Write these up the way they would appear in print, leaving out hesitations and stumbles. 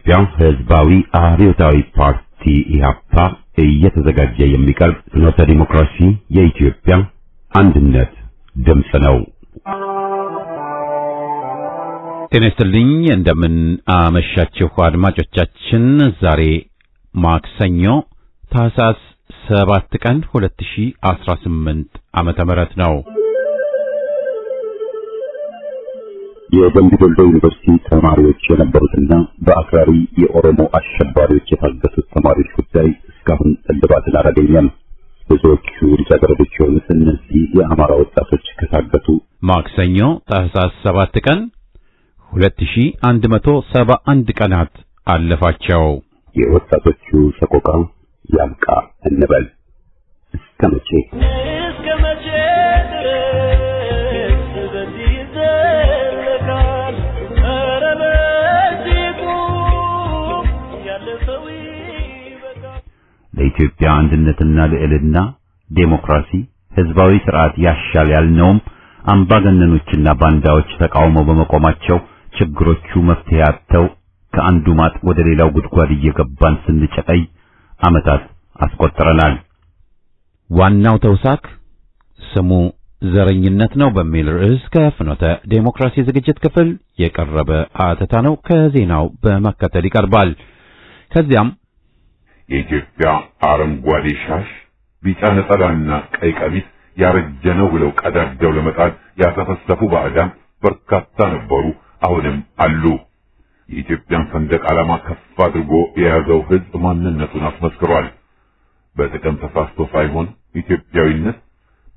የኢትዮጵያ ሕዝባዊ አብዮታዊ ፓርቲ ኢህአፓ እየተዘጋጀ የሚቀርብ ፍኖተ ዲሞክራሲ የኢትዮጵያ አንድነት ድምፅ ነው። ጤና ይስጥልኝ፣ እንደምን አመሻችሁ አድማጮቻችን። ዛሬ ማክሰኞ ታህሳስ 7 ቀን 2018 ዓመተ ምህረት ነው። የደምቢ ዶሎ ዩኒቨርሲቲ ተማሪዎች የነበሩትና በአክራሪ የኦሮሞ አሸባሪዎች የታገቱት ተማሪዎች ጉዳይ እስካሁን እልባትን አላገኘም። ብዙዎቹ ልጃገረዶች የሆኑት እነዚህ የአማራ ወጣቶች ከታገቱ ማክሰኞ ታህሳስ 7 ቀን 2171 ቀናት አለፋቸው። የወጣቶቹ ሰቆቃ ያብቃ እንበል። እስከ መቼ ለኢትዮጵያ አንድነትና ልዕልና ዴሞክራሲ ህዝባዊ ስርዓት ያሻል ያልነውም አምባገነኖችና ባንዳዎች ተቃውመው በመቆማቸው ችግሮቹ መፍትሄ አጥተው ከአንዱ ማጥ ወደ ሌላው ጉድጓድ እየገባን ስንጨቀይ ዓመታት አስቆጥረናል። ዋናው ተውሳክ ስሙ ዘረኝነት ነው በሚል ርዕስ ከፍኖተ ዴሞክራሲ ዝግጅት ክፍል የቀረበ አተታ ነው። ከዜናው በመከተል ይቀርባል። ከዚያም የኢትዮጵያ አረንጓዴ ሻሽ፣ ቢጫ ነጠላና ቀይ ቀሚስ ያረጀነው ብለው ቀዳደው ለመጣል ያሰፈሰፉ ባዕዳን በርካታ ነበሩ፣ አሁንም አሉ። የኢትዮጵያን ሰንደቅ ዓላማ ከፍ አድርጎ የያዘው ህዝብ ማንነቱን አስመስክሯል። በጥቅም ተሳስቶ ሳይሆን ኢትዮጵያዊነት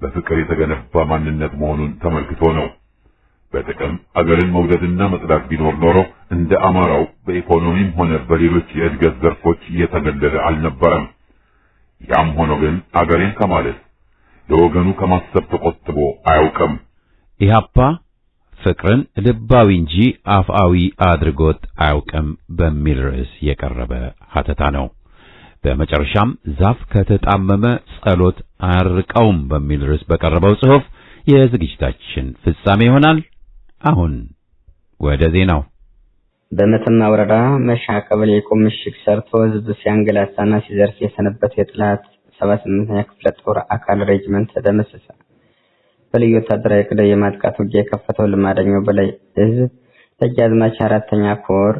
በፍቅር የተገነባ ማንነት መሆኑን ተመልክቶ ነው። በጥቅም አገርን መውደድና መጥላት ቢኖር ኖሮ እንደ አማራው በኢኮኖሚም ሆነ በሌሎች የእድገት ዘርፎች እየተገለለ አልነበረም። ያም ሆኖ ግን አገሬን ከማለት ለወገኑ ከማሰብ ተቆጥቦ አያውቅም። ኢህአፓ ፍቅርን ልባዊ እንጂ አፍአዊ አድርጎት አያውቅም በሚል ርዕስ የቀረበ ሀተታ ነው። በመጨረሻም ዛፍ ከተጣመመ ጸሎት አያርቀውም በሚል ርዕስ በቀረበው ጽሑፍ የዝግጅታችን ፍጻሜ ይሆናል። አሁን ወደ ዜናው። በመተማ ወረዳ መሻ ቀበሌ የቁም ምሽግ ሰርቶ ህዝብ ሲያንገላታና ሲዘርፍ የሰነበተ የጥላት 78ኛ ክፍለ ጦር አካል ሬጅመንት ተደመሰሰ። በልዩ ወታደራዊ ዕቅድ የማጥቃት ውጊያ የከፈተው ልማደኛው በላይ ህዝብ ደጃዝማች 4ኛ ኮር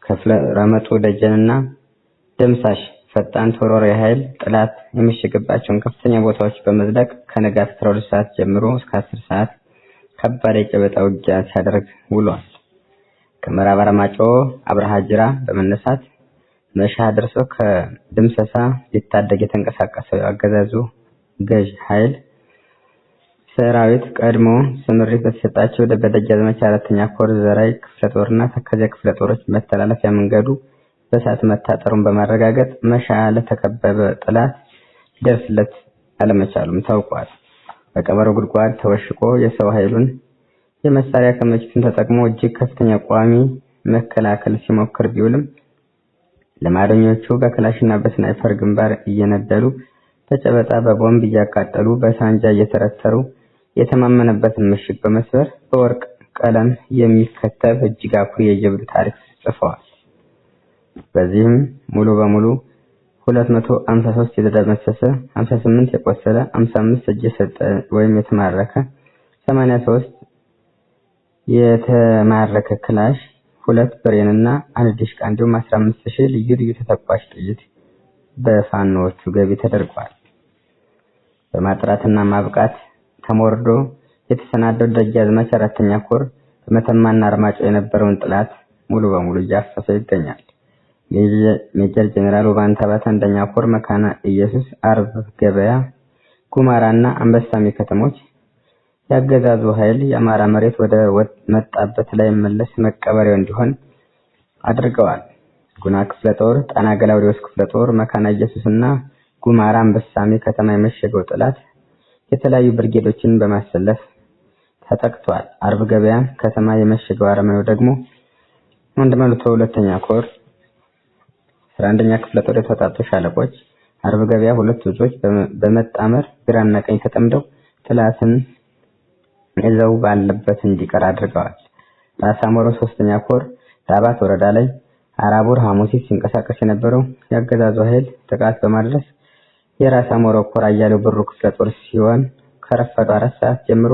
ክፍለ ረመጡ ደጀንና ደምሳሽ ፈጣን ተወራሪ ኃይል ጥላት የሚሸግባቸውን ከፍተኛ ቦታዎች በመዝለቅ ከነጋት 12 ሰዓት ጀምሮ እስከ 10 ሰዓት ከባድ የጨበጣ ውጊያ ሲያደርግ ውሏል። ከምዕራብ አርማጮ አብርሃ ጅራ በመነሳት መሻ ደርሶ ከድምሰሳ ሊታደግ የተንቀሳቀሰው አገዛዙ ገዥ ኃይል ሰራዊት ቀድሞ ስምሪት በተሰጣቸው በደጃዝማች 4ኛ ኮር ዘራይ ክፍለ ጦርና ተከዘ ክፍለ ጦሮች መተላለፊያ መንገዱ በሰዓት መታጠሩን በማረጋገጥ መሻ ለተከበበ ጥላት ደርስለት አለመቻሉም ታውቋል። በቀበሮ ጉድጓድ ተወሽቆ የሰው ኃይሉን የመሳሪያ ክምችቱን ተጠቅሞ እጅግ ከፍተኛ ቋሚ መከላከል ሲሞክር ቢውልም ለማደኞቹ በክላሽና በስናይፐር ግንባር እየነደሉ በጨበጣ በቦምብ እያቃጠሉ በሳንጃ እየተረተሩ የተማመነበትን ምሽግ በመስበር በወርቅ ቀለም የሚከተብ እጅግ አኩሪ የጀብዱ ታሪክ ጽፈዋል። በዚህም ሙሉ በሙሉ 253 የተደመሰሰ፣ 58 የቆሰለ፣ 55 እጅ የሰጠ ወይም የተማረከ፣ 83 የተማረከ ክላሽ፣ 2 ብሬንና 1 ዲሽቃ እንዲሁም 15000 ልዩ ልዩ ተተኳሽ ጥይት በፋኖቹ ገቢ ተደርጓል። በማጥራትና ማብቃት ተሞርዶ የተሰናደው ደጃዝማች 4ኛ ኮር በመተማና አርማጮ የነበረውን ጥላት ሙሉ በሙሉ እያፈሰ ይገኛል። ሜጀር ጀነራል ባንታባት 1ኛ ኮር መካና ኢየሱስ፣ አርብ ገበያ፣ ጉማራና አንበሳሚ ከተሞች ያገዛዙ ኃይል የአማራ መሬት ወደ መጣበት ላይ መለስ መቀበሪያው እንዲሆን አድርገዋል። ጉና ክፍለ ጦር፣ ጣና ገላውዲዮስ ክፍለ ጦር፣ መካና ኢየሱስና ጉማራ አንበሳሚ ከተማ የመሸገው ጥላት የተለያዩ ብርጌዶችን በማሰለፍ ተጠቅቷል። አርብ ገበያ ከተማ የመሸገው አረመኔው ደግሞ 102ኛ ኮር 11ኛ ክፍለ ጦር የተወጣጡ ሻለቆች አርብ ገበያ ሁለት ልጆች በመጣመር ግራና ቀኝ ተጠምደው ጥላትን እዛው ባለበት እንዲቀር አድርገዋል። ራስ አሞሮ 3ኛ ኮር ዳባት ወረዳ ላይ አራቡር ሐሙሲት ሲንቀሳቀስ የነበረው ያገዛዙ ኃይል ጥቃት በማድረስ የራስ አሞራው ኮር አያሌው ብሩ ክፍለ ጦር ሲሆን ከረፈዱ 4 ሰዓት ጀምሮ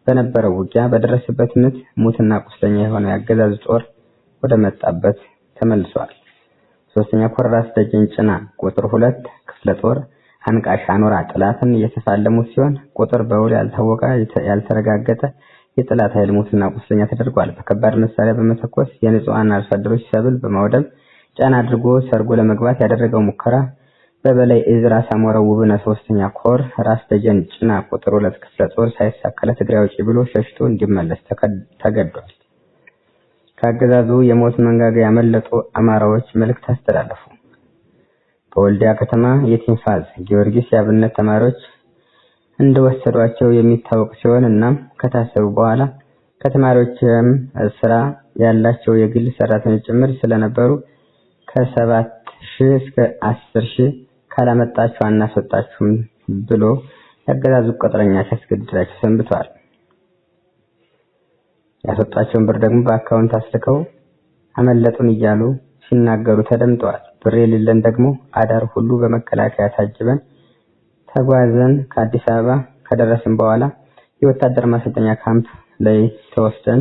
በነበረው ውጊያ በደረሰበት ምት ሙትና ቁስለኛ የሆነው ያገዛዙ ጦር ወደ መጣበት ተመልሷል። ሶስተኛ ኮር ራስ ደጀን ጭና ቁጥር 2 ክፍለ ጦር አንቃሽ አኖራ ጥላትን እየተፋለሙት ሲሆን ቁጥር በውል ያልታወቀ ያልተረጋገጠ የጥላት ኃይል ሙትና ቁስለኛ ተደርጓል። በከባድ መሳሪያ በመተኮስ የንጹሃን አርሶ አደሮች ሰብል በማውደም ጫና አድርጎ ሰርጎ ለመግባት ያደረገው ሙከራ በበላይ እዝራ ሳሞራው ውብነ ሶስተኛ ኮር ራስ ደጀን ጭና ቁጥር 2 ክፍለ ጦር ሳይሳካለ ትግራይ ውጪ ብሎ ሸሽቶ እንዲመለስ ተገዷል። ከአገዛዙ የሞት መንጋጋ ያመለጡ አማራዎች መልእክት አስተላለፉ። በወልዲያ ከተማ የቲንፋዝ ጊዮርጊስ ያብነት ተማሪዎች እንደወሰዷቸው የሚታወቅ ሲሆን እና ከታሰሩ በኋላ ከተማሪዎችም ስራ ያላቸው የግል ሰራተኞች ጭምር ስለነበሩ ከ7,000 እስከ 10,000 ካላመጣችሁ አናስወጣችሁም ብሎ ያገዛዙ ቅጥረኛ ሲያስገድዳቸው ሰንብተዋል። ያስወጣቸውን ብር ደግሞ በአካውንት አስልከው አመለጡን እያሉ ሲናገሩ ተደምጠዋል። ብር የሌለን ደግሞ አዳር ሁሉ በመከላከያ ታጅበን ተጓዘን ከአዲስ አበባ ከደረስን በኋላ የወታደር ማሰልጠኛ ካምፕ ላይ ተወስደን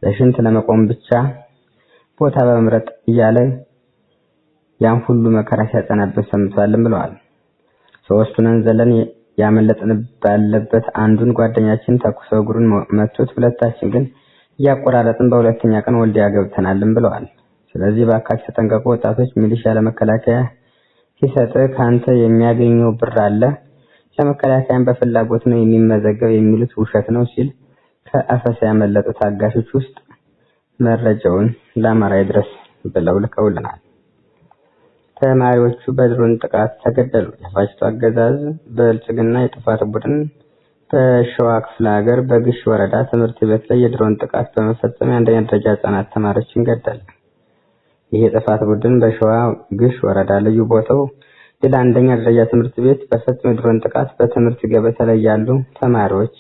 ለሽንት ለመቆም ብቻ ቦታ በመምረጥ እያለ ያን ሁሉ መከራ ሲያጸናብን ሰምቷልም ብለዋል። ሶስቱንን ዘለን ያመለጥን ባለበት አንዱን ጓደኛችን ተኩሰው እግሩን መቱት፣ ሁለታችን ግን ያቆራረጥን በሁለተኛ ቀን ወልዲያ ገብተናልም ብለዋል። ስለዚህ ባካችሁ ተጠንቀቁ ወጣቶች፣ ሚሊሻ ለመከላከያ ሲሰጥ ካንተ የሚያገኘው ብር አለ፣ ለመከላከያን በፍላጎት ነው የሚመዘገብ የሚሉት ውሸት ነው ሲል ከአፈሳ ያመለጡ ታጋሾች ውስጥ መረጃውን ለአማራ ይድረስ ብለው ልከውልናል። ተማሪዎቹ በድሮን ጥቃት ተገደሉ። የፋሽስቱ አገዛዝ በብልጽግና የጥፋት ቡድን በሸዋ ክፍለ ሀገር በግሽ ወረዳ ትምህርት ቤት ላይ የድሮን ጥቃት በመፈጸም የአንደኛ ደረጃ ህጻናት ተማሪዎችን ገደለ። ይህ የጥፋት ቡድን በሸዋ ግሽ ወረዳ ልዩ ቦታው ሌላ አንደኛ ደረጃ ትምህርት ቤት በፈጸመው የድሮን ጥቃት በትምህርት ገበታ ላይ ያሉ ተማሪዎች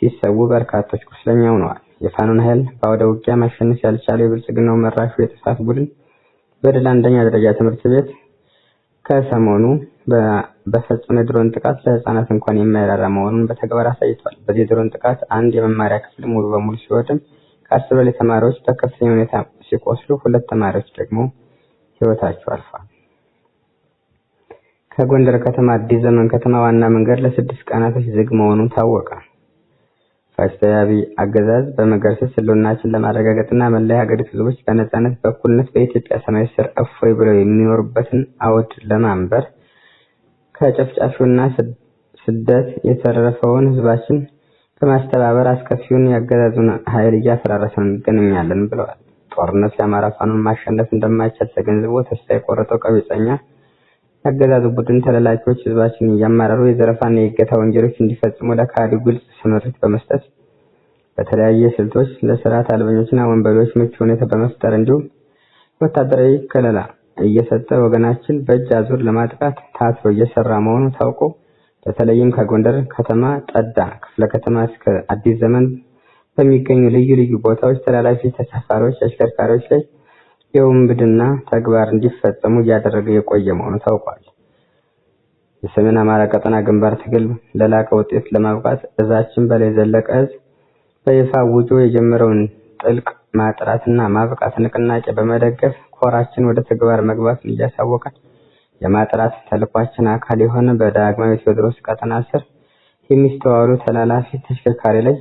ሲሰዉ በርካቶች ቁስለኛ ሆነዋል። የፋኖን ኃይል በአውደ ውጊያ ማሸነፍ ያልቻለው የብልጽግናው መራሹ የጥፋት ቡድን በሌላ አንደኛ ደረጃ ትምህርት ቤት ከሰሞኑ በፈጸመው የድሮን ጥቃት ለህፃናት እንኳን የማይራራ መሆኑን በተግባር አሳይቷል። በዚህ ድሮን ጥቃት አንድ የመማሪያ ክፍል ሙሉ በሙሉ ሲወድም ከ10 በላይ ተማሪዎች በከፍተኛ ሁኔታ ሲቆስሉ 2 ተማሪዎች ደግሞ ህይወታቸው አልፏል። ከጎንደር ከተማ አዲስ ዘመን ከተማ ዋና መንገድ ለ6 ቀናቶች ዝግ መሆኑ ታወቀ። ፋሽስታዊ አገዛዝ በመገርሰስ ህልውናችን ለማረጋገጥና መላ የሀገሪቱ ህዝቦች በነጻነት በእኩልነት በኢትዮጵያ ሰማይ ስር እፎይ ብለው የሚኖሩበትን አውድ ለማንበር ከጨፍጫፊውና ስደት የተረፈውን ህዝባችን በማስተባበር አስከፊውን ያገዛዙን ኃይል እያፈራረሰን እንገኛለን ብለዋል። ጦርነቱ የአማራ ፋኖን ማሸነፍ እንደማይቻል ተገንዝቦ ተስፋ የቆረጠው ቀቢጸኛ ያገዛዙ ቡድን ተላላኪዎች ህዝባችንን እያማረሩ የዘረፋና የእገታ ወንጀሎች እንዲፈጽሙ ለካዲው ግልጽ ስምሪት በመስጠት በተለያየ ስልቶች ለስርዓት አልበኞችና ወንበዴዎች ምቹ ሁኔታ በመፍጠር እንዲሁም ወታደራዊ ከለላ እየሰጠ ወገናችን በእጅ አዙር ለማጥቃት ታትሮ እየሰራ መሆኑ ታውቆ በተለይም ከጎንደር ከተማ ጠዳ ክፍለ ከተማ እስከ አዲስ ዘመን በሚገኙ ልዩ ልዩ ቦታዎች ተላላፊ ተሳፋሪዎች አሽከርካሪዎች ላይ የውንብድና ተግባር እንዲፈጸሙ እያደረገ የቆየ መሆኑ ታውቋል። የሰሜን አማራ ቀጠና ግንባር ትግል ለላቀ ውጤት ለማብቃት እዛችን በላይ ዘለቀ እዝ በይፋ ውጆ የጀመረውን ጥልቅ ማጥራትና ማብቃት ንቅናቄ በመደገፍ ኮራችን ወደ ተግባር መግባቱን እያሳወቀ የማጥራት ተልኳችን አካል የሆነ በዳግማዊ ቴዎድሮስ ቀጠና ስር የሚስተዋሉ ተላላፊ ተሽከርካሪ ላይ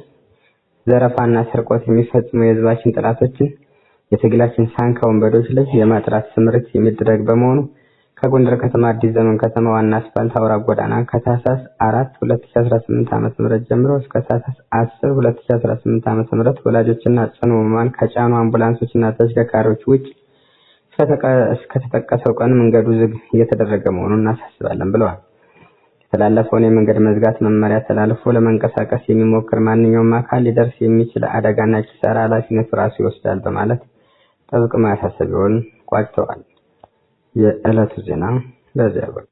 ዘረፋና ስርቆት የሚፈጽሙ የህዝባችን ጠላቶችን የትግላችን ሳንካ ወንበዶች ላይ የማጥራት ስምሪት የሚደረግ በመሆኑ ከጎንደር ከተማ አዲስ ዘመን ከተማ ዋና አስፋልት አውራ ጎዳና ከታህሳስ 4 2018 ዓ.ም ጀምሮ እስከ ታህሳስ 10 2018 ዓ.ም ወላጆችና ጽኑ ህሙማን ከጫኑ አምቡላንሶችና ተሽከርካሪዎች ውጭ እስከተጠቀሰው ቀን መንገዱ ዝግ እየተደረገ መሆኑን እናሳስባለን ብለዋል። የተላለፈውን የመንገድ መዝጋት መመሪያ ተላልፎ ለመንቀሳቀስ የሚሞክር ማንኛውም አካል ሊደርስ የሚችል አደጋና ኪሳራ ኃላፊነቱ ራሱ ይወስዳል በማለት ጥብቅ ማሳሰቢያውን ቋጭተዋል። የዕለቱ ዜና በዚያ በቃ።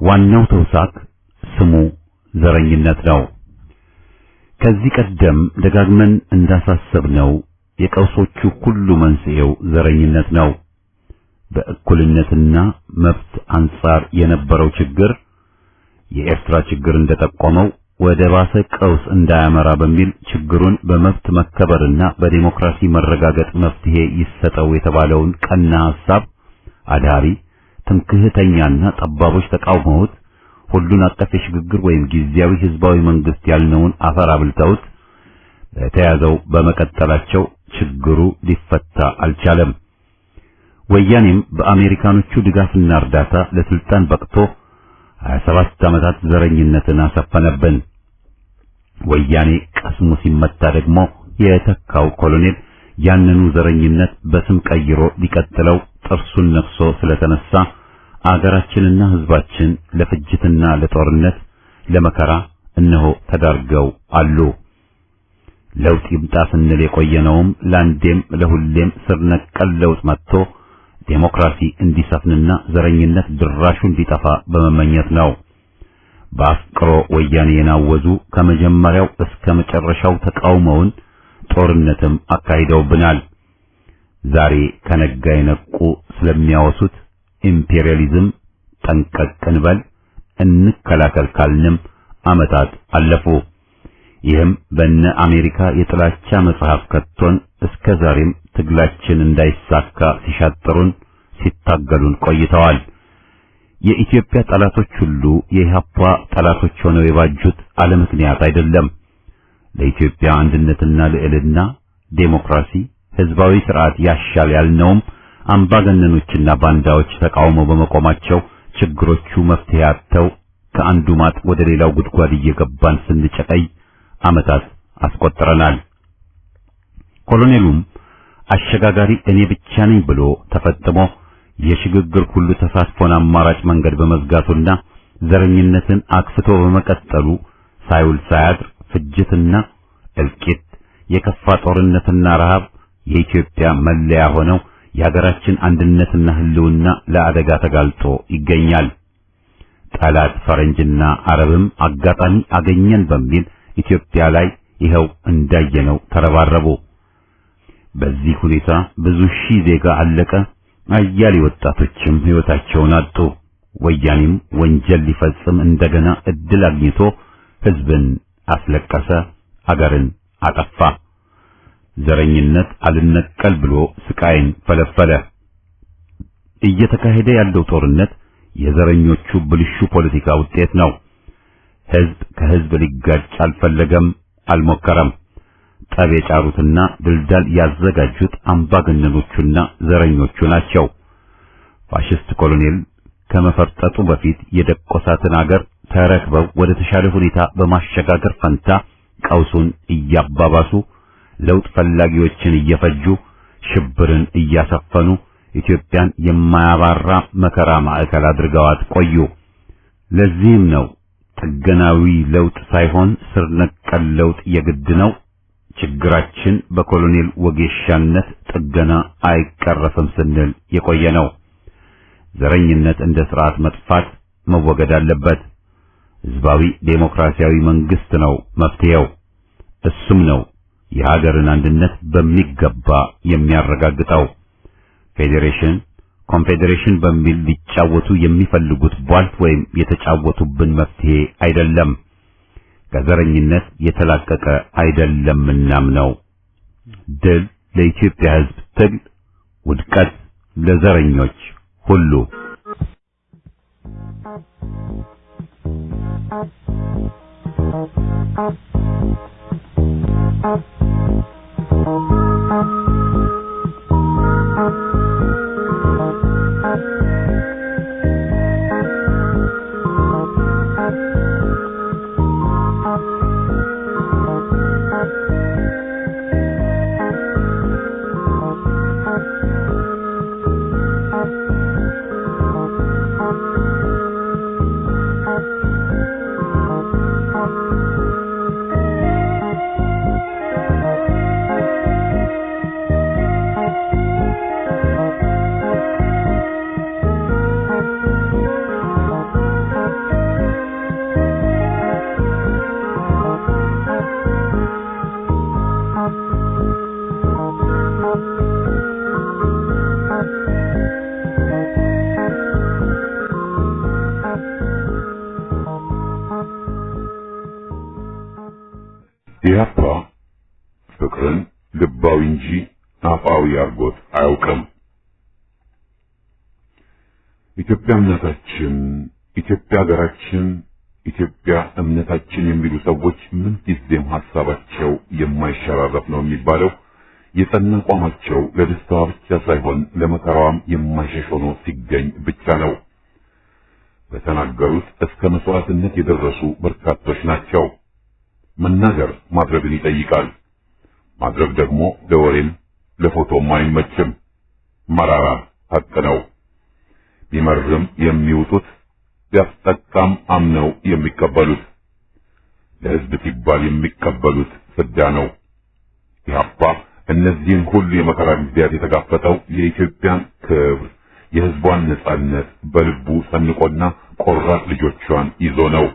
ዋናው ተውሳክ ስሙ ዘረኝነት ነው። ከዚህ ቀደም ደጋግመን እንዳሳሰብነው የቀውሶቹ ሁሉ መንስኤው ዘረኝነት ነው። በእኩልነትና መብት አንጻር የነበረው ችግር የኤርትራ ችግር እንደጠቆመው ወደ ባሰ ቀውስ እንዳያመራ በሚል ችግሩን በመብት መከበርና በዲሞክራሲ መረጋገጥ መፍትሄ ይሰጠው የተባለውን ቀና ሐሳብ አዳሪ ትምክህተኛና ጠባቦች ተቃውመውት ሁሉን አቀፍ የሽግግር ወይም ጊዜያዊ ህዝባዊ መንግስት ያልነውን አፈር አብልተውት በተያዘው በመቀጠላቸው ችግሩ ሊፈታ አልቻለም። ወያኔም በአሜሪካኖቹ ድጋፍና እርዳታ ለስልጣን በቅቶ 27 ዓመታት ዘረኝነትን አሰፈነብን። ወያኔ ቀስሙ ሲመታ ደግሞ የተካው ኮሎኔል ያንኑ ዘረኝነት በስም ቀይሮ ሊቀጥለው ጥርሱን ነክሶ ስለተነሳ አገራችንና ህዝባችን ለፍጅትና ለጦርነት ለመከራ እነሆ ተዳርገው አሉ። ለውጥ ይምጣ ስንል የቆየነውም ለአንዴም ለሁሌም ስር ነቀል ለውጥ መጥቶ ዴሞክራሲ እንዲሰፍንና ዘረኝነት ድራሹ እንዲጠፋ በመመኘት ነው። በአፍቅሮ ወያኔ የናወዙ ከመጀመሪያው እስከ መጨረሻው ተቃውመውን ጦርነትም አካሂደውብናል። ዛሬ ከነጋ የነቁ ስለሚያወሱት ኢምፔሪያሊዝም ጠንቀቅ እንበል እንከላከል ካልንም ዓመታት አለፉ። ይህም በእነ አሜሪካ የጥላቻ መጽሐፍ ከቶን እስከ ዛሬም ትግላችን እንዳይሳካ ሲሻጥሩን ሲታገሉን ቆይተዋል። የኢትዮጵያ ጠላቶች ሁሉ የኢህአፓ ጠላቶች ሆነው የባጁት አለ ምክንያት አይደለም። ለኢትዮጵያ አንድነትና ልዕልና ዴሞክራሲ ህዝባዊ ስርዓት ያሻል ያልነውም አምባገነኖችና ባንዳዎች ተቃውመው በመቆማቸው ችግሮቹ መፍትሄ አጥተው ከአንዱ ማጥ ወደ ሌላው ጉድጓድ እየገባን ስንጨቀይ ዓመታት አስቆጥረናል። ኮሎኔሉም አሸጋጋሪ እኔ ብቻ ነኝ ብሎ ተፈጥሞ የሽግግር ሁሉ ተሳትፎን አማራጭ መንገድ በመዝጋቱና ዘረኝነትን አክፍቶ በመቀጠሉ ሳይውል ሳያድር ፍጅትና እልቂት፣ የከፋ ጦርነትና ረሃብ የኢትዮጵያ መለያ ሆነው የሀገራችን አንድነትና ህልውና ለአደጋ ተጋልጦ ይገኛል። ጠላት ፈረንጅና አረብም አጋጣሚ አገኘን በሚል ኢትዮጵያ ላይ ይኸው እንዳየነው ተረባረቡ። በዚህ ሁኔታ ብዙ ሺህ ዜጋ አለቀ። አያሌ ወጣቶችም ህይወታቸውን አጡ። ወያኔም ወንጀል ሊፈጽም እንደገና እድል አግኝቶ ህዝብን አስለቀሰ፣ አገርን አጠፋ። ዘረኝነት አልነቀል ብሎ ስቃይን ፈለፈለ። እየተካሄደ ያለው ጦርነት የዘረኞቹ ብልሹ ፖለቲካ ውጤት ነው። ህዝብ ከህዝብ ሊጋጭ አልፈለገም፣ አልሞከረም። ጠብ የጫሩትና ድልዳል ያዘጋጁት አምባገነኖቹና ዘረኞቹ ናቸው። ፋሽስት ኮሎኔል ከመፈርጠጡ በፊት የደቆሳትን አገር ተረክበው ወደ ተሻለ ሁኔታ በማሸጋገር ፈንታ ቀውሱን እያባባሱ ለውጥ ፈላጊዎችን እየፈጁ ሽብርን እያሰፈኑ ኢትዮጵያን የማያባራ መከራ ማዕከል አድርገዋት ቆዩ። ለዚህም ነው ጥገናዊ ለውጥ ሳይሆን ስር ነቀል ለውጥ የግድ ነው። ችግራችን በኮሎኔል ወጌሻነት ጥገና አይቀረፍም ስንል የቆየ ነው። ዘረኝነት እንደ ስርዓት መጥፋት መወገድ አለበት። ህዝባዊ ዴሞክራሲያዊ መንግስት ነው መፍትሄው። እሱም ነው የሀገርን አንድነት በሚገባ የሚያረጋግጠው። ፌዴሬሽን፣ ኮንፌዴሬሽን በሚል ሊጫወቱ የሚፈልጉት ቧልት ወይም የተጫወቱብን መፍትሄ አይደለም። ከዘረኝነት የተላቀቀ አይደለምናም ነው። ድል ለኢትዮጵያ ህዝብ ትግል፣ ውድቀት ለዘረኞች ሁሉ። ኢህአፓ ፍቅርን ልባዊ እንጂ አፋዊ አርጎት አያውቅም። ኢትዮጵያ እናታችን፣ ኢትዮጵያ ሀገራችን፣ ኢትዮጵያ እምነታችን የሚሉ ሰዎች ምን ጊዜም ሐሳባቸው የማይሸራረፍ ነው የሚባለው የጸና አቋማቸው ለደስታዋ ብቻ ሳይሆን ለመከራዋም የማይሸሽ ሆኖ ሲገኝ ብቻ ነው። በተናገሩት እስከ መስዋዕትነት የደረሱ በርካቶች ናቸው። መናገር ማድረግን ይጠይቃል። ማድረግ ደግሞ ለወሬም ለፎቶም አይመችም። መራራ ሀቅ ነው። ቢመርም የሚውጡት ቢያስጠቃም አምነው የሚቀበሉት ለሕዝብ ሲባል የሚቀበሉት ፍዳ ነው። ኢህአፓ እነዚህን ሁሉ የመከራ ጊዜያት የተጋፈጠው የኢትዮጵያን ክብር፣ የሕዝቧን ነጻነት በልቡ ሰንቆና ቆራጥ ልጆቿን ይዞ ነው።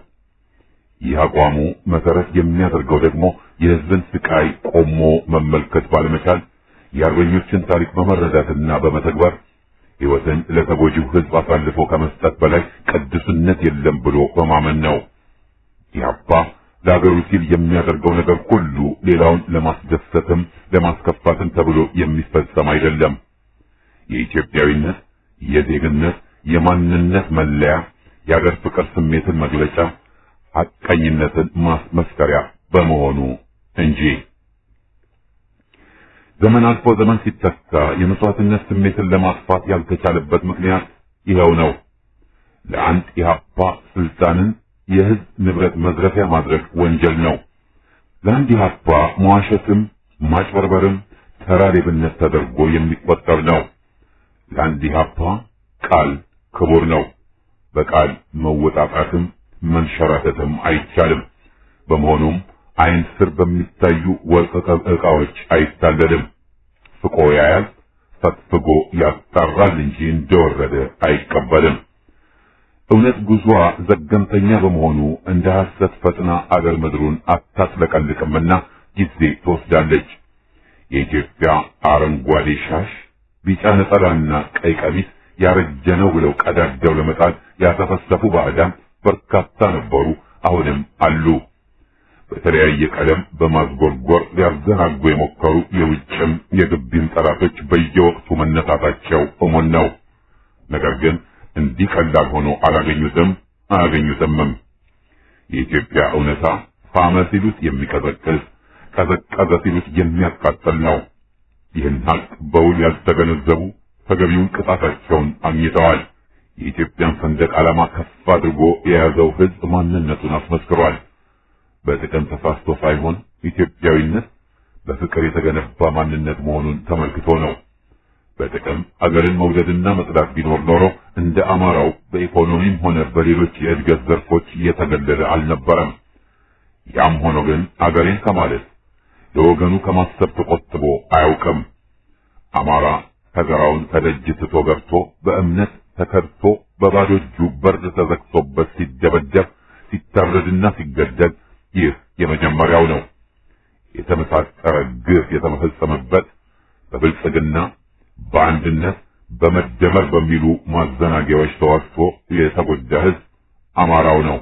ይህ አቋሙ መሰረት የሚያደርገው ደግሞ የሕዝብን ስቃይ ቆሞ መመልከት ባለመቻል የአርበኞችን ታሪክ በመረዳትና በመተግበር ሕይወትን ለተጎጂው ሕዝብ አሳልፎ ከመስጠት በላይ ቅዱስነት የለም ብሎ በማመን ነው። ኢህአፓ ለአገሩ ሲል የሚያደርገው ነገር ሁሉ ሌላውን ለማስደሰትም ለማስከፋትም ተብሎ የሚፈጸም አይደለም። የኢትዮጵያዊነት፣ የዜግነት፣ የማንነት መለያ፣ የአገር ፍቅር ስሜትን መግለጫ፣ ሐቀኝነትን ማስመስከሪያ በመሆኑ እንጂ። ዘመን አልፎ ዘመን ሲተካ የመስዋዕትነት ስሜትን ለማጥፋት ያልተቻለበት ምክንያት ይኸው ነው። ለአንድ ኢህአፓ ስልጣንን የሕዝብ ንብረት መዝረፊያ ማድረግ ወንጀል ነው። ለአንድ ኢህአፓ መዋሸትም ማጭበርበርም ተራ ሌብነት ተደርጎ የሚቆጠር ነው። ለአንድ ኢህአፓ ቃል ክቡር ነው። በቃል መወጣጣትም መንሸራተትም አይቻልም። በመሆኑም ዓይን ስር በሚታዩ ወርቅ ዕቃዎች አይታለልም። ፍቆ ያያል፣ ፈትፍጎ ያጣራል እንጂ እንደወረደ አይቀበልም። እውነት ጉዞዋ ዘገምተኛ በመሆኑ እንደ ሐሰት ፈጥና አገር ምድሩን አታጥለቀልቅምና ጊዜ ትወስዳለች። የኢትዮጵያ አረንጓዴ ሻሽ፣ ቢጫ ነጠላና ቀይ ቀሚስ ያረጀ ነው ብለው ቀዳደው ለመጣል ያተፈሰፉ ባዕዳን በርካታ ነበሩ፣ አሁንም አሉ። በተለያየ ቀለም በማዝጎርጎር ሊያዘናጉ የሞከሩ የውጭም የግቢም ጠላቶች በየወቅቱ መነሳታቸው እሙን ነው። ነገር ግን እንዲህ ቀላል ሆኖ አያገኙትምም። የኢትዮጵያ እውነታ ፋመ ሲሉት የሚቀዘቅዝ፣ ቀዘቀዘ ሲሉት የሚያቃጥል ነው። ይህን ሀቅ በውል ያልተገነዘቡ ተገቢውን ቅጣታቸውን አግኝተዋል። የኢትዮጵያን ሰንደቅ ዓላማ ከፍ አድርጎ የያዘው ሕዝብ ማንነቱን አስመስክሯል። በጥቅም ተሳስቶ ሳይሆን ኢትዮጵያዊነት በፍቅር የተገነባ ማንነት መሆኑን ተመልክቶ ነው። በጥቅም አገርን መውደድና መጥላት ቢኖር ኖሮ እንደ አማራው በኢኮኖሚም ሆነ በሌሎች የእድገት ዘርፎች እየተገለለ አልነበረም። ያም ሆኖ ግን አገሬን ከማለት ለወገኑ ከማሰብ ተቆጥቦ አያውቅም። አማራ ተገራውን ከደጅ ትቶ ገብቶ በእምነት ተከድቶ በባዶ እጁ በር ተዘግቶበት ሲደበደብ ሲታረድና ሲገደል ይህ የመጀመሪያው ነው። የተመሳጠረ ግፍ የተፈጸመበት በብልጽግና በአንድነት በመደመር በሚሉ ማዘናጊያዎች ተዋስቶ የተጎዳ ሕዝብ አማራው ነው።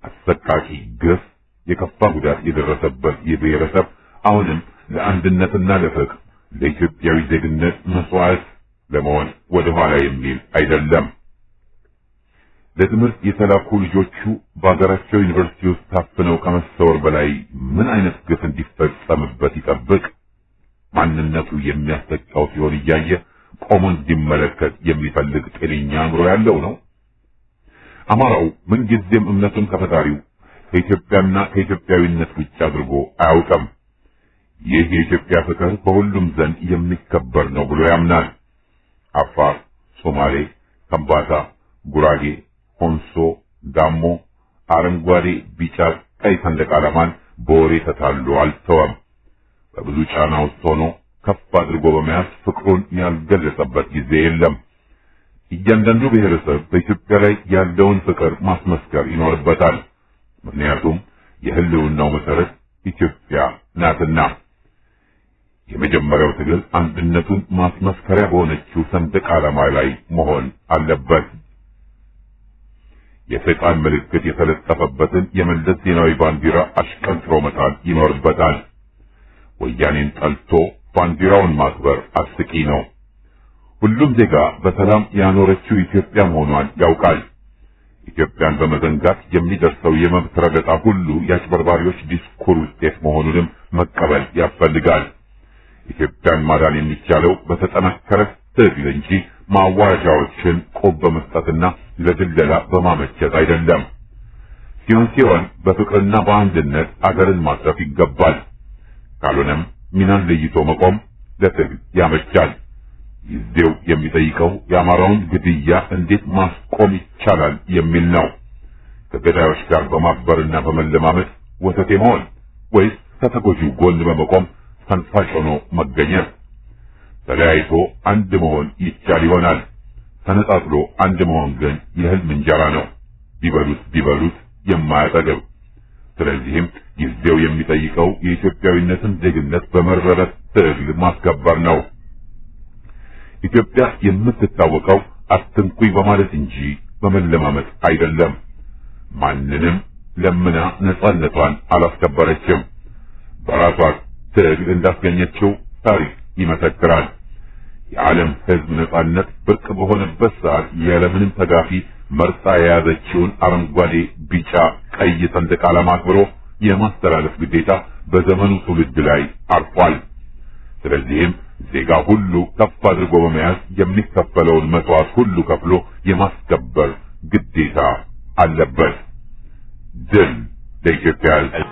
አሰቃቂ ግፍ፣ የከፋ ጉዳት የደረሰበት ይህ ብሔረሰብ አሁንም ለአንድነትና ለፍቅር ለኢትዮጵያዊ ዜግነት መስዋዕት ለመሆን ወደ ኋላ የሚል አይደለም። ለትምህርት የተላኩ ልጆቹ በአገራቸው ዩኒቨርሲቲ ውስጥ ታፍነው ከመሰወር በላይ ምን አይነት ግፍ እንዲፈጸምበት ይጠብቅ? ማንነቱ የሚያስጠቃው ሲሆን እያየ ቆሞ እንዲመለከት የሚፈልግ ጤነኛ አእምሮ ያለው ነው? አማራው ምንጊዜም እምነቱን ከፈጣሪው ከኢትዮጵያና ከኢትዮጵያዊነት ውጭ አድርጎ አያውቅም። ይህ የኢትዮጵያ ፍቅር በሁሉም ዘንድ የሚከበር ነው ብሎ ያምናል። አፋር፣ ሶማሌ፣ ከምባታ፣ ጉራጌ፣ ኮንሶ፣ ጋሞ አረንጓዴ፣ ቢጫ፣ ቀይ ሰንደቅ ዓላማን በወሬ ተታሎ አልተወም። በብዙ ጫና ውስጥ ሆኖ ከፍ አድርጎ በመያዝ ፍቅሩን ያልገለጸበት ጊዜ የለም። እያንዳንዱ ብሔረሰብ በኢትዮጵያ ላይ ያለውን ፍቅር ማስመስከር ይኖርበታል። ምክንያቱም የህልውናው መሰረት ኢትዮጵያ ናትና። የመጀመሪያው ትግል አንድነቱን ማስመስከሪያ በሆነችው ሰንደቅ ዓላማ ላይ መሆን አለበት። የሰይጣን ምልክት የተለጠፈበትን የመለስ ዜናዊ ባንዲራ አሽቀንጥሮ መጣል ይኖርበታል። ወያኔን ጠልቶ ባንዲራውን ማክበር አስቂ ነው። ሁሉም ዜጋ በሰላም ያኖረችው ኢትዮጵያ መሆኗን ያውቃል። ኢትዮጵያን በመዘንጋት የሚደርሰው የመብት ረገጣ ሁሉ የአጭበርባሪዎች ዲስኩር ውጤት መሆኑንም መቀበል ያስፈልጋል። ኢትዮጵያን ማዳን የሚቻለው በተጠናከረ ትግል እንጂ ማዋረጃዎችን ቆብ በመስጠትና ለድለላ በማመቸት አይደለም። ሲሆን በፍቅርና በአንድነት አገርን ማስረፍ ይገባል። ካልሆነም ሚናን ለይቶ መቆም ለትግል ያመቻል። ጊዜው የሚጠይቀው የአማራውን ግድያ እንዴት ማስቆም ይቻላል የሚል ነው። ከገዳዮች ጋር በማክበርና በመለማመጥ ወተቴ መሆን ወይስ ከተጎጂው ጎን በመቆም ፈንፋጭ ሆኖ መገኘት? ተለያይቶ አንድ መሆን ይቻል ይሆናል። ተነጣጥሎ አንድ መሆን ግን የህልም እንጀራ ነው፣ ቢበሉት የማያጠግብ። ስለዚህም ጊዜው የሚጠይቀው የኢትዮጵያዊነትን ዜግነት በመረረ ትግል ማስከበር ነው። ኢትዮጵያ የምትታወቀው አትንኩኝ በማለት እንጂ በመለማመጥ አይደለም። ማንንም ለምና ነጻነቷን አላስከበረችም። በራሷ ትግል እንዳስገኘችው ታሪክ ይመሰክራል። የዓለም ሕዝብ ነጻነት ብርቅ በሆነበት ሰዓት ያለምንም ተጋፊ መርጣ የያዘችውን አረንጓዴ፣ ቢጫ፣ ቀይ ሰንደቅ ዓላማ አክብሮ የማስተላለፍ ግዴታ በዘመኑ ትውልድ ላይ አርፏል። ስለዚህም ዜጋ ሁሉ ከፍ አድርጎ በመያዝ የሚከፈለውን መስዋዕት ሁሉ ከፍሎ የማስከበር ግዴታ አለበት። ድል ለኢትዮጵያ ሕዝብ!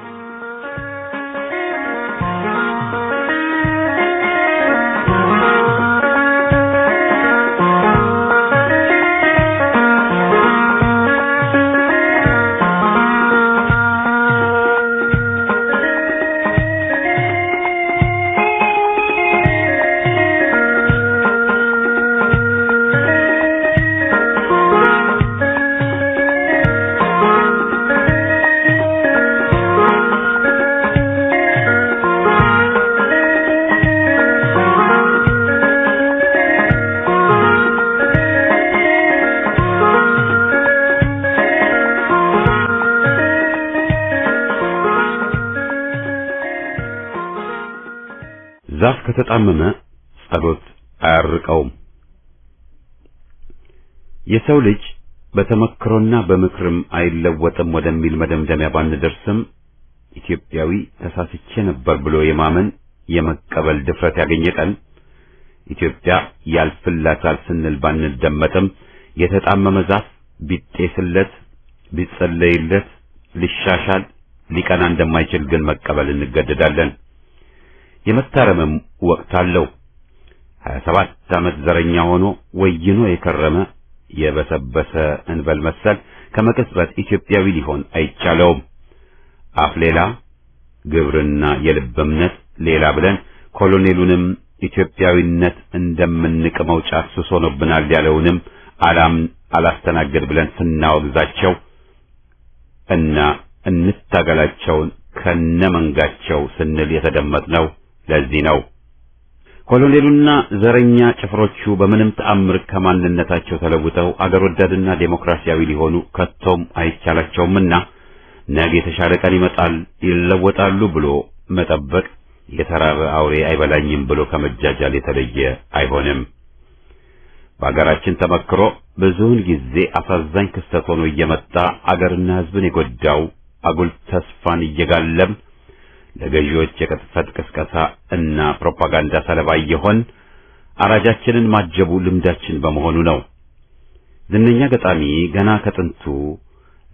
ዛፍ ከተጣመመ ጸሎት አያርቀውም። የሰው ልጅ በተመክሮና በምክርም አይለወጥም ወደሚል መደምደሚያ ባንደርስም ኢትዮጵያዊ ተሳስቼ ነበር ብሎ የማመን የመቀበል ድፍረት ያገኘ ቀን ኢትዮጵያ ያልፍላታል ስንል ባንደመጥም የተጣመመ ዛፍ ቢጤስለት ቢጸለይለት ሊሻሻል ሊቀና እንደማይችል ግን መቀበል እንገደዳለን። የመታረምም ወቅት አለው። 27 ዓመት ዘረኛ ሆኖ ወይኖ የከረመ የበሰበሰ እንበል መሰል ከመቅጽበት ኢትዮጵያዊ ሊሆን አይቻለውም። አፍ ሌላ ግብርና የልብ እምነት ሌላ ብለን ኮሎኔሉንም ኢትዮጵያዊነት እንደምንቅመው ጫት ሱስ ሆኖብናል ያለውንም አላስተናገድ ብለን ስናወግዛቸው እና እንታገላቸውን ከነመንጋቸው ስንል የተደመጥነው ለዚህ ነው። ኮሎኔሉና ዘረኛ ጭፍሮቹ በምንም ተአምር ከማንነታቸው ተለውጠው አገር ወዳድና ዴሞክራሲያዊ ሊሆኑ ከቶም አይቻላቸውምና ነገ የተሻለ ቀን ይመጣል ይለወጣሉ ብሎ መጠበቅ የተራበ አውሬ አይበላኝም ብሎ ከመጃጃል የተለየ አይሆንም። በአገራችን ተመክሮ ብዙውን ጊዜ አሳዛኝ ክስተት ሆኖ እየመጣ አገርና ሕዝብን የጎዳው አጉል ተስፋን እየጋለም ለገዢዎች የቅጥፈት ቅስቀሳ እና ፕሮፓጋንዳ ሰለባ የሆን አራጃችንን ማጀቡ ልምዳችን በመሆኑ ነው። ዝነኛ ገጣሚ ገና ከጥንቱ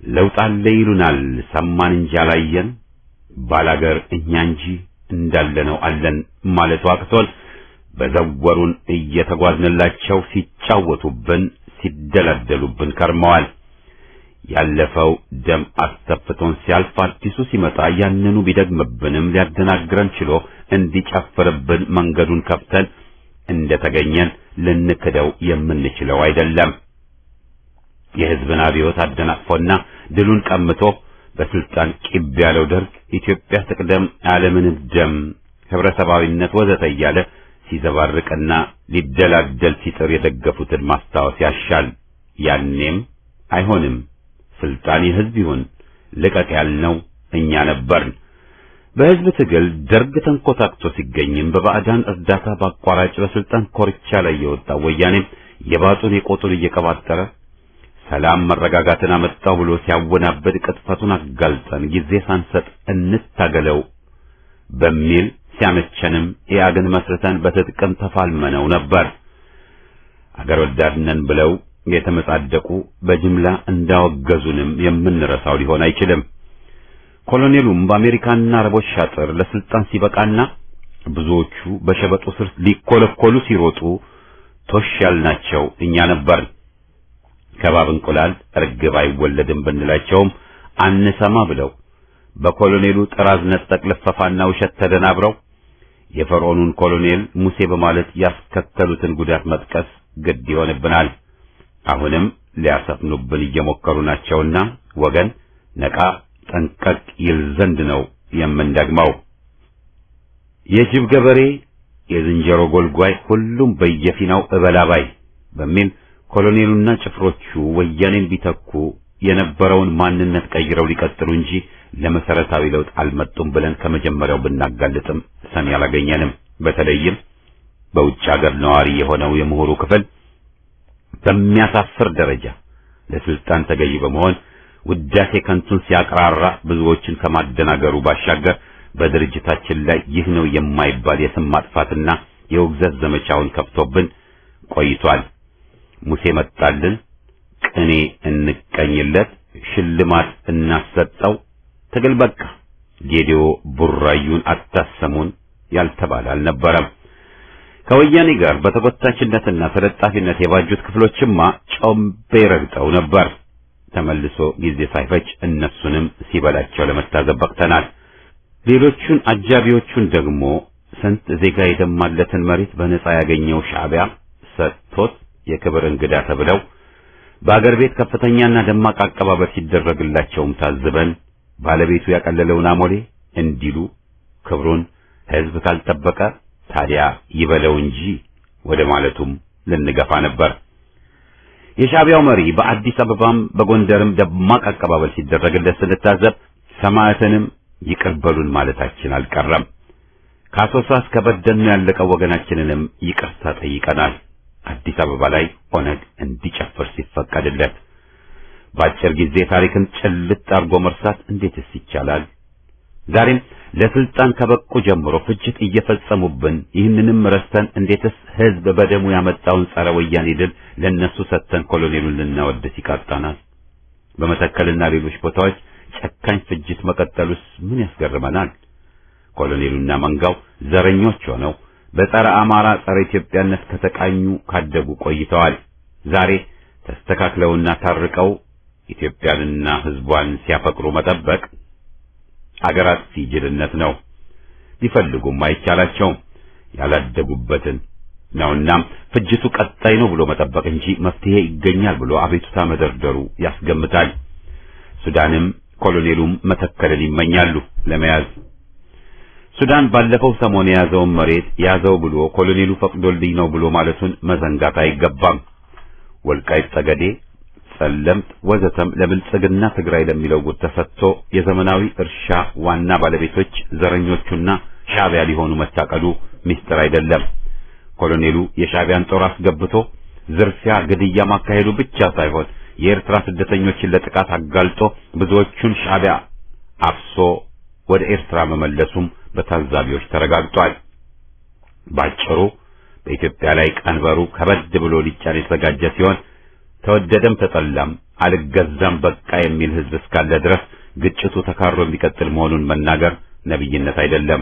ለውጥ አለ ይሉናል ሰማን እንጂ አላየን፣ ባላገር እኛ እንጂ እንዳለነው አለን ማለቱ አቅቶን በዘወሩን እየተጓዝንላቸው ሲጫወቱብን ሲደላደሉብን ከርመዋል። ያለፈው ደም አስተፍቶን ሲያልፍ አዲሱ ሲመጣ ያንኑ ቢደግምብንም ሊያደናግረን ችሎ እንዲጨፍርብን መንገዱን ከፍተን እንደተገኘን ልንክደው የምንችለው አይደለም። የሕዝብን አብዮት አደናቅፎና ድሉን ቀምቶ በስልጣን ቂብ ያለው ደርግ ኢትዮጵያ ትቅደም፣ ዓለምንም ደም፣ ህብረተሰባዊነት ወዘተ እያለ ሲዘባርቅና ሊደላደል ሲጥር የደገፉትን ማስታወስ ያሻል። ያኔም አይሆንም ስልጣን የህዝብ ይሁን ልቀቅ ያልነው እኛ ነበርን። በህዝብ ትግል ደርግ ተንኮታክቶ ሲገኝም በባዕዳን እርዳታ በአቋራጭ በስልጣን ኮርቻ ላይ የወጣው ወያኔም የባጡን የቆጡን እየቀባጠረ ሰላም መረጋጋትን አመጣው ብሎ ሲያወናበድ ቅጥፈቱን አጋልጠን ጊዜ ሳንሰጥ እንታገለው በሚል ሲያመቸንም ኢያግን መስርተን በትጥቅም ተፋልመነው ነበር። አገር ወዳድነን ብለው የተመጻደቁ በጅምላ እንዳወገዙንም የምንረሳው ሊሆን አይችልም። ኮሎኔሉም በአሜሪካና አረቦች ሻጥር ለስልጣን ሲበቃና ብዙዎቹ በሸበጡ ስር ሊኮለኮሉ ሲሮጡ ቶሽ ያልናቸው እኛ ነበር። ከባብ እንቁላል ርግብ አይወለድም ብንላቸውም አንሰማ ብለው በኮሎኔሉ ጥራዝ ነጠቅ ልፈፋና ውሸት ተደናብረው የፈርዖኑን ኮሎኔል ሙሴ በማለት ያስከተሉትን ጉዳት መጥቀስ ግድ ይሆንብናል። አሁንም ሊያሰፍኑብን እየሞከሩ ናቸውና ወገን ነቃ ጠንቀቅ ይል ዘንድ ነው የምንደግመው። የጅብ ገበሬ የዝንጀሮ ጎልጓይ ሁሉም በየፊናው እበላባይ በሚል ኮሎኔሉና ጭፍሮቹ ወያኔን ቢተኩ የነበረውን ማንነት ቀይረው ሊቀጥሉ እንጂ ለመሰረታዊ ለውጥ አልመጡም ብለን ከመጀመሪያው ብናጋልጥም ሰሚ አላገኘንም። በተለይም በውጭ ሀገር ነዋሪ የሆነው የምሁሩ ክፍል በሚያሳፍር ደረጃ ለስልጣን ተገዢ በመሆን ውዳሴ ከንቱን ሲያቀራራ ብዙዎችን ከማደናገሩ ባሻገር በድርጅታችን ላይ ይህ ነው የማይባል የስም ማጥፋትና የውግዘት ዘመቻውን ከፍቶብን ቆይቷል። ሙሴ መጣልን፣ ቅኔ እንቀኝለት፣ ሽልማት እናሰጠው፣ ትግል በቃ፣ ጌዲዮ ቡራዩን አታሰሙን ያልተባለ አልነበረም። ከወያኔ ጋር በተጎታችነትና ተለጣፊነት የባጁት ክፍሎችማ ጮምቤ ረግጠው ነበር። ተመልሶ ጊዜ ሳይፈጅ እነሱንም ሲበላቸው ለመታዘብ በቅተናል። ሌሎቹን አጃቢዎቹን ደግሞ ስንት ዜጋ የደማለትን መሬት በነጻ ያገኘው ሻዕቢያ ሰጥቶት የክብር እንግዳ ተብለው በአገር ቤት ከፍተኛና ደማቅ አቀባበል ሲደረግላቸውም ታዝበን ባለቤቱ ያቀለለውን አሞሌ እንዲሉ ክብሩን ሕዝብ ካልጠበቀ ታዲያ ይበለው እንጂ ወደ ማለቱም ልንገፋ ነበር። የሻዕቢያው መሪ በአዲስ አበባም በጎንደርም ደማቅ አቀባበል ሲደረግለት ስንታዘብ ሰማዕትንም ይቅርበሉን ማለታችን አልቀረም። ከአሶሳ እስከ በደኖ ያለቀው ወገናችንንም ይቅርታ ጠይቀናል። አዲስ አበባ ላይ ኦነግ እንዲጨፍር ሲፈቀድለት በአጭር ጊዜ ታሪክን ጭልጥ አድርጎ መርሳት እንዴትስ ይቻላል? ዛሬም ለስልጣን ከበቁ ጀምሮ ፍጅት እየፈጸሙብን ይህንንም ረስተን እንዴትስ ሕዝብ በደሙ ያመጣውን ጸረ ወያኔ ድል ለነሱ ሰጥተን ኮሎኔሉን ልናወድስ ይቃጣናል? በመተከልና ሌሎች ቦታዎች ጨካኝ ፍጅት መቀጠሉስ ምን ያስገርመናል? ኮሎኔሉና መንጋው ዘረኞች ሆነው በጸረ አማራ ጸረ ኢትዮጵያነት ከተቃኙ ካደጉ ቆይተዋል። ዛሬ ተስተካክለውና ታርቀው ኢትዮጵያንና ሕዝቧን ሲያፈቅሩ መጠበቅ አገራት ሲጅልነት ነው። ቢፈልጉም አይቻላቸውም ያላደጉበትን ነውና ፍጅቱ ቀጣይ ነው ብሎ መጠበቅ እንጂ መፍትሄ ይገኛል ብሎ አቤቱታ መደርደሩ ያስገምታል። ሱዳንም ኮሎኔሉም መተከልን ይመኛሉ ለመያዝ። ሱዳን ባለፈው ሰሞን የያዘውን መሬት ያዘው ብሎ ኮሎኔሉ ፈቅዶልኝ ነው ብሎ ማለቱን መዘንጋት አይገባም። ወልቃይት ጠገዴ፣ ጸለምት ወዘተም ለብልጽግና ትግራይ ለሚለው ጉድ ተሰጥቶ የዘመናዊ እርሻ ዋና ባለቤቶች ዘረኞቹና ሻዕቢያ ሊሆኑ መታቀዱ ሚስጥር አይደለም። ኮሎኔሉ የሻዕቢያን ጦር አስገብቶ ዝርፊያ፣ ግድያ ማካሄዱ ብቻ ሳይሆን የኤርትራ ስደተኞችን ለጥቃት አጋልጦ ብዙዎቹን ሻዕቢያ አፍሶ ወደ ኤርትራ መመለሱም በታዛቢዎች ተረጋግጧል። ባጭሩ በኢትዮጵያ ላይ ቀንበሩ ከበድ ብሎ ሊጫን የተዘጋጀ ሲሆን ተወደደም ተጠላም አልገዛም በቃ የሚል ሕዝብ እስካለ ድረስ ግጭቱ ተካሮ የሚቀጥል መሆኑን መናገር ነብይነት አይደለም።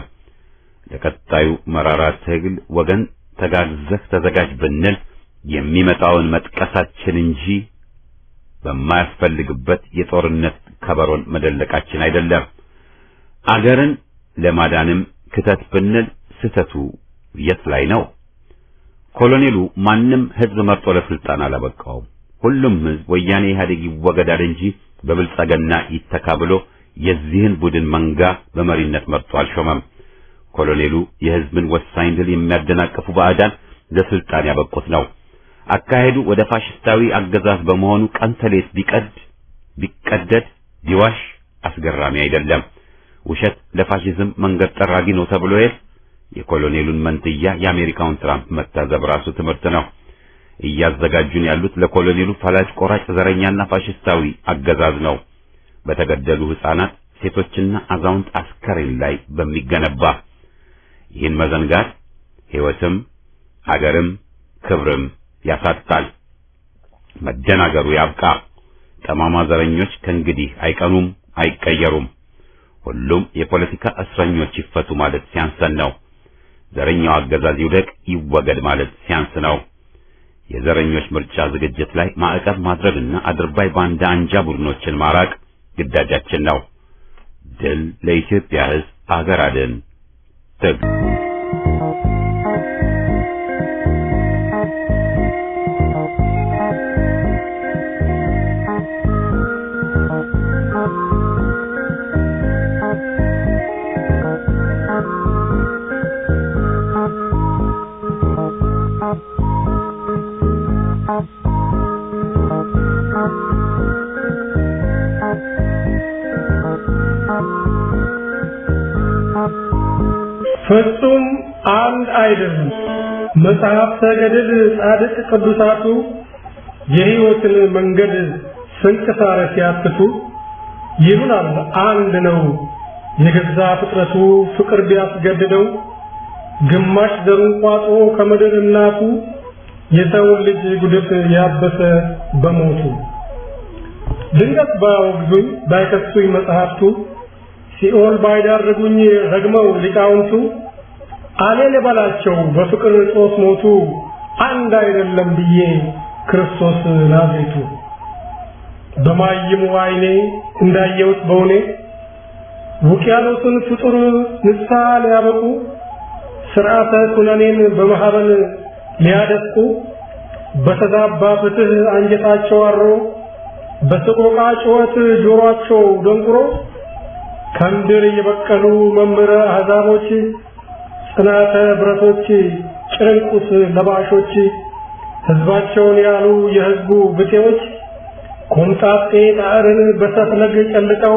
ለቀጣዩ መራራ ትግል ወገን ተጋግዘህ ተዘጋጅ ብንል የሚመጣውን መጥቀሳችን እንጂ በማያስፈልግበት የጦርነት ከበሮን መደለቃችን አይደለም። አገርን ለማዳንም ክተት ብንል ስተቱ የት ላይ ነው? ኮሎኔሉ ማንም ሕዝብ መርጦ ለስልጣን አላበቃውም። ሁሉም ሕዝብ ወያኔ ኢህአዴግ ይወገዳል እንጂ በብልጽግና ይተካ ብሎ የዚህን ቡድን መንጋ በመሪነት መርጦ አልሾመም። ኮሎኔሉ የሕዝብን ወሳኝ ድል የሚያደናቅፉ ባዕዳን ለስልጣን ያበቁት ነው። አካሄዱ ወደ ፋሽስታዊ አገዛዝ በመሆኑ ቀን ተሌት ቢቀድ ቢቀደድ ቢዋሽ አስገራሚ አይደለም። ውሸት ለፋሺዝም መንገድ ጠራጊ ነው ተብሎ የኮሎኔሉን መንትያ የአሜሪካውን ትራምፕ መታዘብ ራሱ ትምህርት ነው። እያዘጋጁን ያሉት ለኮሎኔሉ ፈላጭ ቆራጭ ዘረኛና ፋሺስታዊ አገዛዝ ነው። በተገደሉ ሕፃናት፣ ሴቶችና አዛውንት አስከሬን ላይ በሚገነባ ይህን መዘንጋት ሕይወትም ሀገርም ክብርም ያሳጣል። መደናገሩ ያብቃ። ጠማማ ዘረኞች ከእንግዲህ አይቀኑም፣ አይቀየሩም። ሁሉም የፖለቲካ እስረኞች ይፈቱ ማለት ሲያንሰን ነው። ዘረኛው አገዛዝ ይውደቅ፣ ይወገድ ማለት ሲያንስ ነው። የዘረኞች ምርጫ ዝግጅት ላይ ማዕቀብ ማድረግና አድርባይ ባንዳ አንጃ ቡድኖችን ማራቅ ግዳጃችን ነው። ድል ለኢትዮጵያ ሕዝብ፣ አገር አድን ትግል። ፍጹም አንድ አይደለም። መጽሐፍተ ገድል ጻድቅ ቅዱሳቱ የሕይወትን መንገድ ስንክሳር ሲያትቱ ይሉናል አንድ ነው የገዛ ፍጥረቱ ፍቅር ቢያስገድደው ግማሽ ዘሩን ቋጥሮ ከምድር እናቱ የሰው ልጅ ጉድፍ ያበሰ በሞቱ ድንገት ባወግዙኝ ባይከሱኝ መጽሐፍቱ ሲኦል ባይዳርጉኝ ረግመው ሊቃውንቱ አሌን በላቸው በፍቅር ጦስ ሞቱ አንድ አይደለም ብዬ ክርስቶስ ናዝሬቱ በማይሙ አይኔ እንዳየሁት በሆነ ውቅያኖስን ፍጡር ንስሐ ሊያበቁ ሥርዓተ ኩነኔን በማህበል ሊያደቁ በተዛባ ፍትህ አንጀታቸው አሮ በሰቆቃ ጩኸት ጆሮአቸው ደንቁሮ ከምድር የበቀሉ መምህረ አሕዛቦች ጽናተ ብረቶች ጭርንቁስ ለባሾች ሕዝባቸውን ያሉ የሕዝቡ ብጤዎች ኮምጣጤ ጣዕርን በሰፍነግ ጨልጠው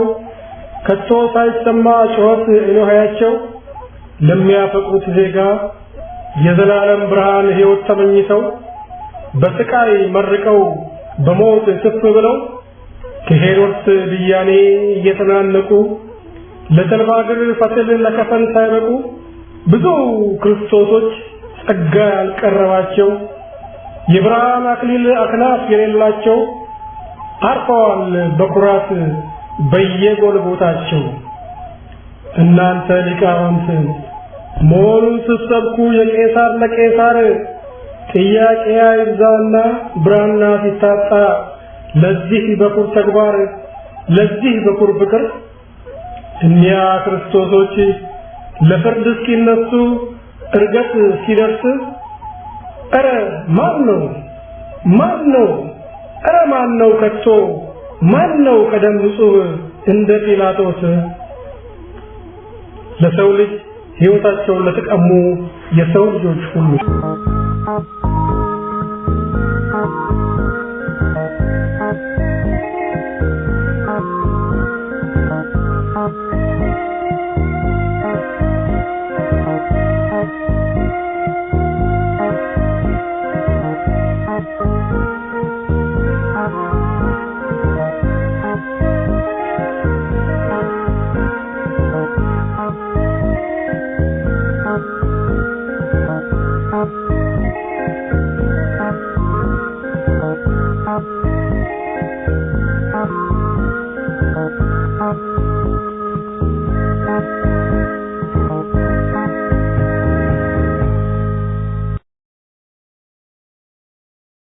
ከቶ ሳይሰማ ጩኸት እኖሃያቸው ለሚያፈቅሩት ዜጋ የዘላለም ብርሃን ሕይወት ተመኝተው በስቃይ መርቀው በሞት ስፍ ብለው ከሄሮድስ ብያኔ እየተናነቁ ለተልባ እግር ፈትል ለከፈን ሳይበቁ ብዙ ክርስቶሶች ጸጋ ያልቀረባቸው የብርሃን አክሊል አክናፍ የሌላቸው አርፈዋል በኩራት በየጎልቦታቸው። እናንተ ሊቃውንት መሆኑን ስትሰብኩ የቄሳር ለቄሳር ጥያቄ አይብዛና ብራና ሲታጣ ለዚህ በኩር ተግባር ለዚህ በኩር ፍቅር እኒያ ክርስቶሶች ለፍርድ እስኪነሱ እርገት ሲደርስ ኧረ ማን ነው ኧረ ማን ነው ከቶ ማን ነው ከደም ንጹሕ እንደ ጲላጦስ ለሰው ልጅ ሕይወታቸውን ለተቀሙ የሰው ልጆች ሁሉ